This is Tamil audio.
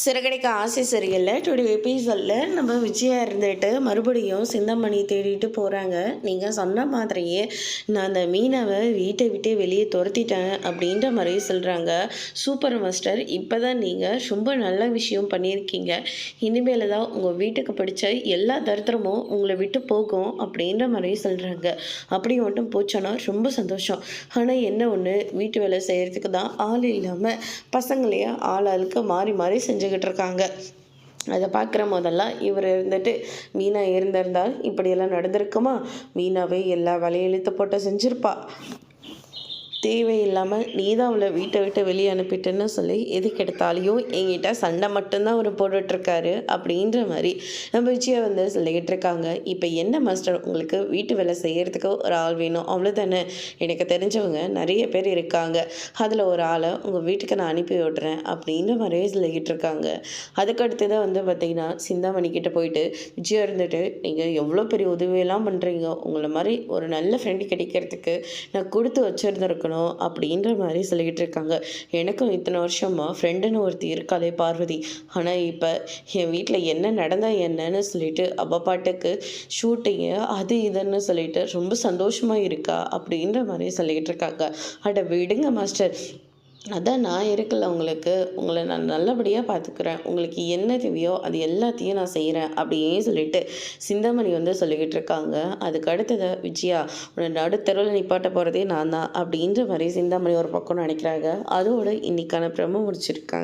சிறகடிக்க ஆசை சரியில்லை டுடே எபிசோடில் நம்ம விஜயா இருந்துட்டு மறுபடியும் சிந்தாமணி தேடிட்டு போகிறாங்க. நீங்கள் சொன்ன மாதிரியே நான் அந்த மீனவை வீட்டை விட்டு வெளியே துரத்திட்டேன் அப்படின்ற மாதிரி சொல்கிறாங்க. சூப்பர் மாஸ்டர், இப்போ தான் நீங்கள் ரொம்ப நல்ல விஷயம் பண்ணியிருக்கீங்க. இனிமேல் தான் உங்கள் வீட்டுக்கு பிடிச்ச எல்லா தரித்திரமும் உங்களை விட்டு போகும் அப்படின்ற மாதிரி சொல்கிறாங்க. அப்படி மட்டும் போச்சோன்னா ரொம்ப சந்தோஷம். ஆனால் என்ன ஒன்று, வீட்டு வேலை செய்கிறதுக்கு தான் ஆள் இல்லாமல் பசங்களையே ஆளுக்கு மாறி மாறி செஞ்சுக்கிட்டு இருக்காங்க. அதை பார்க்குற போதெல்லாம் இவர் இருந்துட்டு மீனா இருந்திருந்தால் இப்படியெல்லாம் நடந்திருக்குமா? மீனாவே எல்லா வேலையும் இழுத்து போட்டு செஞ்சுருப்பா. தேவையில்லாமல் நீ தான் அவளை வீட்டை விட்டு வெளியே அனுப்பிட்டுன்னு சொல்லி எதுக்கு எடுத்தாலையும் என்கிட்ட சண்டை மட்டும்தான் அவர் போட்டுட்ருக்காரு அப்படின்ற மாதிரி நம்ம விஜயா வந்து சொல்லிக்கிட்டு இருக்காங்க. இப்போ என்ன மாஸ்டர், உங்களுக்கு வீட்டு வேலை செய்கிறதுக்கு ஒரு ஆள் வேணும் அவ்வளோதானே? எனக்கு தெரிஞ்சவங்க நிறைய பேர் இருக்காங்க, அதில் ஒரு ஆளை உங்கள் வீட்டுக்கு நான் அனுப்பி விடுறேன் அப்படின்ற மாதிரியே சொல்லிக்கிட்டு இருக்காங்க. அதுக்கடுத்து தான் வந்து பார்த்திங்கன்னா சிந்தாமணி கிட்டே போயிட்டு விஜயா இருந்துட்டு, நீங்கள் எவ்வளோ பெரிய உதவியெல்லாம் பண்ணுறீங்க, உங்களை மாதிரி ஒரு நல்ல ஃப்ரெண்டு கிடைக்கிறதுக்கு நான் கொடுத்து வச்சுருந்துருக்கணும் அப்படின்ற மாதிரி சொல்லிக்கிட்டு இருக்காங்க. எனக்கும் இத்தனை வருஷமா ஃப்ரெண்டுன்னு ஒருத்தி இருக்காளே பார்வதி, ஆனால் இப்போ என் வீட்டில் என்ன நடந்தால் என்னன்னு சொல்லிட்டு அவள் பாட்டுக்கு ஷூட்டிங்கு அது இதுன்னு சொல்லிட்டு ரொம்ப சந்தோஷமாக இருக்கா அப்படின்ற மாதிரி சொல்லிக்கிட்டு இருக்காங்க. அட விடுங்க மாஸ்டர், அதான் நான் இருக்கல உங்களுக்கு, உங்களை நான் நல்லபடியாக பார்த்துக்கிறேன், உங்களுக்கு என்ன தேவையோ அது எல்லாத்தையும் நான் செய்கிறேன் அப்படியே சொல்லிட்டு சிந்தாமணி வந்து சொல்லிக்கிட்டு இருக்காங்க. அதுக்கு அடுத்தது விஜயா, உன்னை நடுத்தருவில் நிப்பாட்ட போகிறதே நான் தான் அப்படின்ற மாதிரி சிந்தாமணி ஒரு பக்கம் நினைக்கிறாங்க. அதோடு இன்னைக்கான ப்ரோமோ முடிச்சிருக்காங்க.